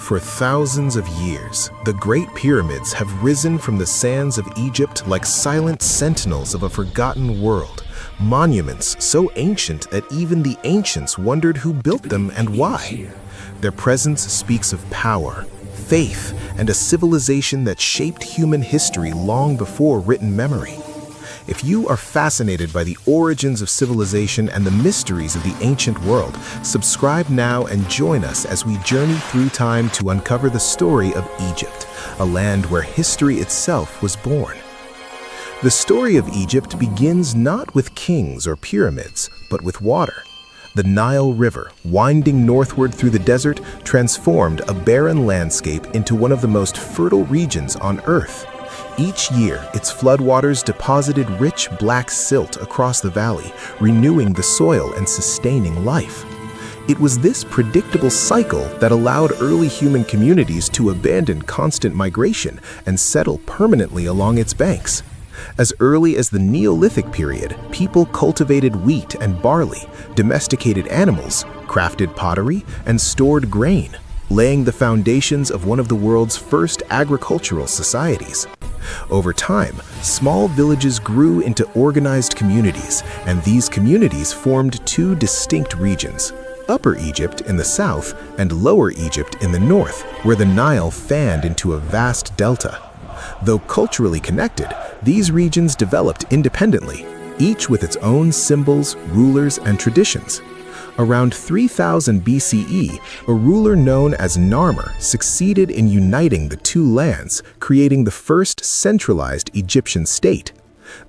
For thousands of years, the Great Pyramids have risen from the sands of Egypt like silent sentinels of a forgotten world, monuments so ancient that even the ancients wondered who built them and why. Their presence speaks of power, faith, and a civilization that shaped human history long before written memory. If you are fascinated by the origins of civilization and the mysteries of the ancient world, subscribe now and join us as we journey through time to uncover the story of Egypt, a land where history itself was born. The story of Egypt begins not with kings or pyramids, but with water. The Nile River, winding northward through the desert, transformed a barren landscape into one of the most fertile regions on Earth. Each year, its floodwaters deposited rich black silt across the valley, renewing the soil and sustaining life. It was this predictable cycle that allowed early human communities to abandon constant migration and settle permanently along its banks. As early as the Neolithic period, people cultivated wheat and barley, domesticated animals, crafted pottery, and stored grain, laying the foundations of one of the world's first agricultural societies. Over time, small villages grew into organized communities, and these communities formed two distinct regions: Upper Egypt in the south and Lower Egypt in the north, where the Nile fanned into a vast delta. Though culturally connected, these regions developed independently, each with its own symbols, rulers, and traditions. Around 3000 BCE, a ruler known as Narmer succeeded in uniting the two lands, creating the first centralized Egyptian state.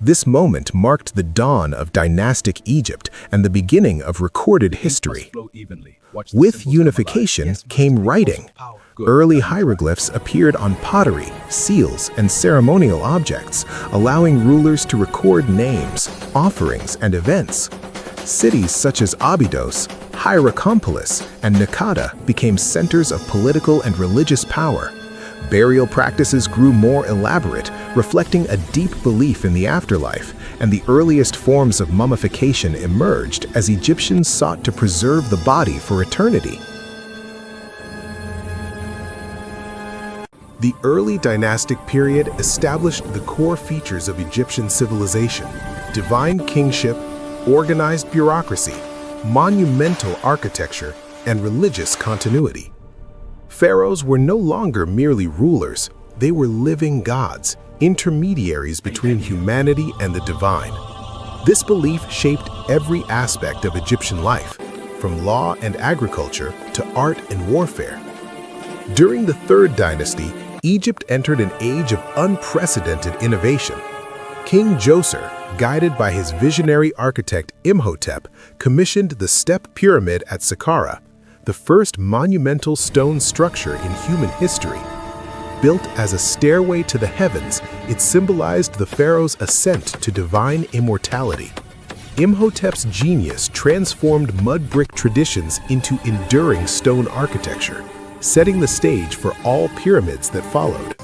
This moment marked the dawn of dynastic Egypt and the beginning of recorded history. With unification came writing. Early hieroglyphs appeared on pottery, seals, and ceremonial objects, allowing rulers to record names, offerings, and events. Cities such as Abydos, Hierakonpolis, and Nikkada became centers of political and religious power. Burial practices grew more elaborate, reflecting a deep belief in the afterlife, and the earliest forms of mummification emerged as Egyptians sought to preserve the body for eternity. The early dynastic period established the core features of Egyptian civilization: divine kingship, organized bureaucracy, monumental architecture, and religious continuity. Pharaohs were no longer merely rulers, they were living gods, intermediaries between humanity and the divine. This belief shaped every aspect of Egyptian life, from law and agriculture to art and warfare. During the Third Dynasty, Egypt entered an age of unprecedented innovation. King Djoser, guided by his visionary architect Imhotep, commissioned the Step Pyramid at Saqqara, the first monumental stone structure in human history. Built as a stairway to the heavens, it symbolized the pharaoh's ascent to divine immortality. Imhotep's genius transformed mud brick traditions into enduring stone architecture, setting the stage for all pyramids that followed.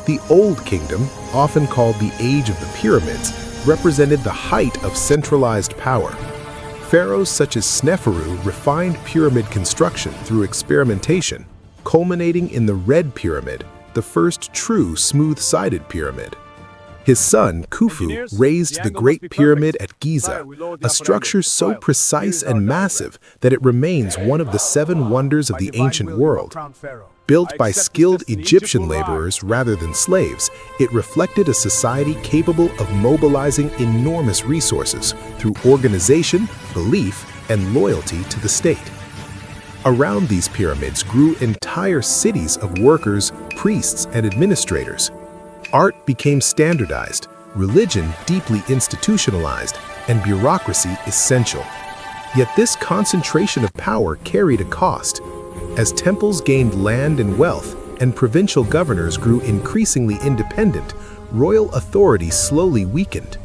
The Old Kingdom, often called the Age of the Pyramids, represented the height of centralized power. Pharaohs such as Sneferu refined pyramid construction through experimentation, culminating in the Red Pyramid, the first true smooth-sided pyramid. His son, Khufu, raised the Great Pyramid at Giza, a structure so precise and massive that it remains one of the 7 wonders of the ancient world. Built by skilled Egyptian laborers rather than slaves, it reflected a society capable of mobilizing enormous resources through organization, belief, and loyalty to the state. Around these pyramids grew entire cities of workers, priests, and administrators. Art became standardized, religion deeply institutionalized, and bureaucracy essential. Yet this concentration of power carried a cost. As temples gained land and wealth, and provincial governors grew increasingly independent, royal authority slowly weakened.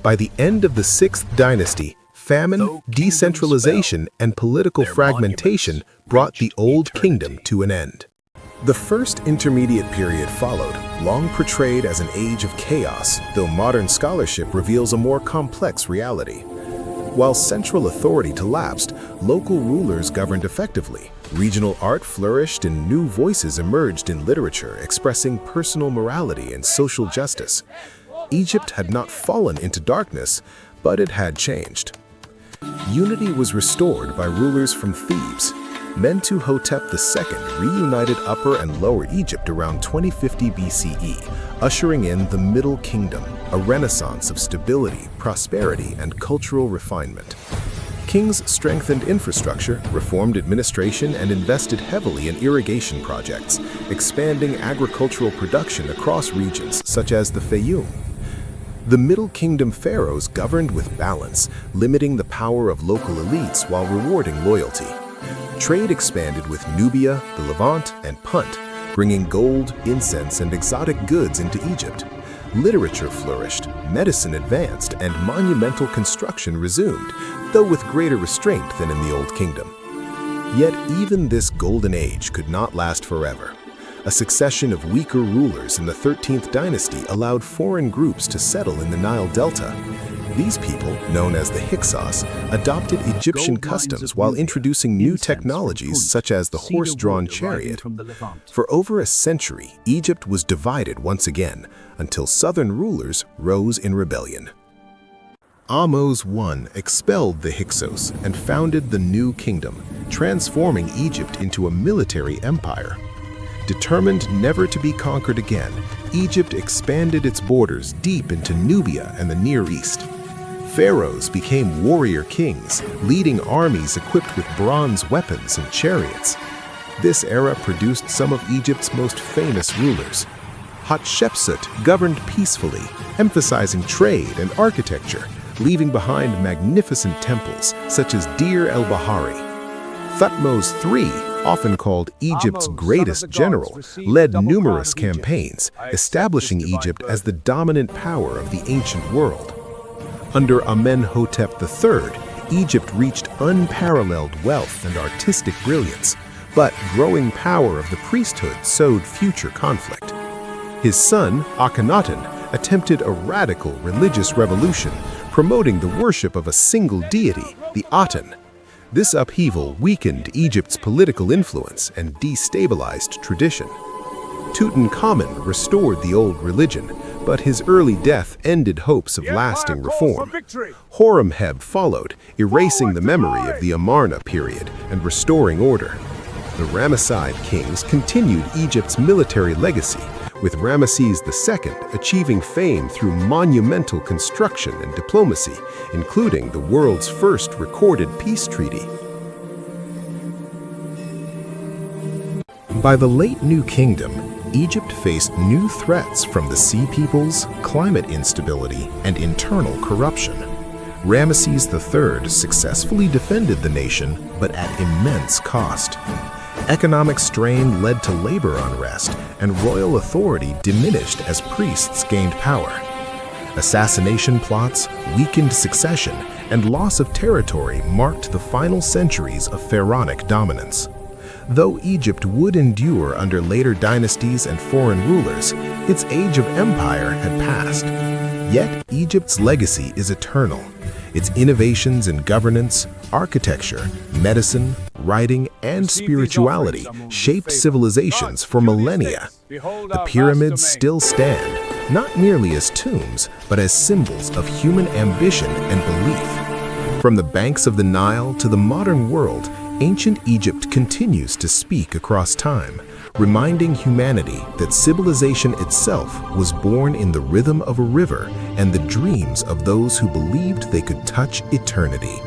By the end of the 6th dynasty, famine, decentralization, and political fragmentation brought the Old Kingdom to an end. The First Intermediate Period followed, long portrayed as an age of chaos, though modern scholarship reveals a more complex reality. While central authority collapsed, local rulers governed effectively. Regional art flourished and new voices emerged in literature expressing personal morality and social justice. Egypt had not fallen into darkness, but it had changed. Unity was restored by rulers from Thebes. Mentuhotep II reunited Upper and Lower Egypt around 2050 BCE, ushering in the Middle Kingdom, a renaissance of stability, prosperity, and cultural refinement. Kings strengthened infrastructure, reformed administration, and invested heavily in irrigation projects, expanding agricultural production across regions such as the Fayum. The Middle Kingdom pharaohs governed with balance, limiting the power of local elites while rewarding loyalty. Trade expanded with Nubia, the Levant, and Punt, bringing gold, incense, and exotic goods into Egypt. Literature flourished, medicine advanced, and monumental construction resumed, though with greater restraint than in the Old Kingdom. Yet even this golden age could not last forever. A succession of weaker rulers in the 13th dynasty allowed foreign groups to settle in the Nile Delta. These people, known as the Hyksos, adopted Egyptian customs while introducing new technologies such as the horse-drawn chariot. For over a century, Egypt was divided once again, until southern rulers rose in rebellion. Ahmose I expelled the Hyksos and founded the New Kingdom, transforming Egypt into a military empire. Determined never to be conquered again, Egypt expanded its borders deep into Nubia and the Near East. Pharaohs became warrior kings, leading armies equipped with bronze weapons and chariots. This era produced some of Egypt's most famous rulers. Hatshepsut governed peacefully, emphasizing trade and architecture, leaving behind magnificent temples such as Deir el-Bahari. Thutmose III, often called Egypt's greatest general, led numerous campaigns, establishing Egypt as the dominant power of the ancient world. Under Amenhotep III, Egypt reached unparalleled wealth and artistic brilliance, but growing power of the priesthood sowed future conflict. His son, Akhenaten, attempted a radical religious revolution, promoting the worship of a single deity, the Aten. This upheaval weakened Egypt's political influence and destabilized tradition. Tutankhamun restored the old religion, but his early death ended hopes of lasting reform. Horemheb followed, erasing the memory of the Amarna period and restoring order. The Ramesside kings continued Egypt's military legacy, with Ramesses II achieving fame through monumental construction and diplomacy, including the world's first recorded peace treaty. By the late New Kingdom, Egypt faced new threats from the Sea Peoples, climate instability, and internal corruption. Ramesses III successfully defended the nation, but at immense cost. Economic strain led to labor unrest, and royal authority diminished as priests gained power. Assassination plots, weakened succession, and loss of territory marked the final centuries of pharaonic dominance. Though Egypt would endure under later dynasties and foreign rulers, its age of empire had passed. Yet Egypt's legacy is eternal. Its innovations in governance, architecture, medicine, writing, and spirituality shaped civilizations for millennia. The pyramids still stand, not merely as tombs, but as symbols of human ambition and belief. From the banks of the Nile to the modern world, ancient Egypt continues to speak across time, reminding humanity that civilization itself was born in the rhythm of a river and the dreams of those who believed they could touch eternity.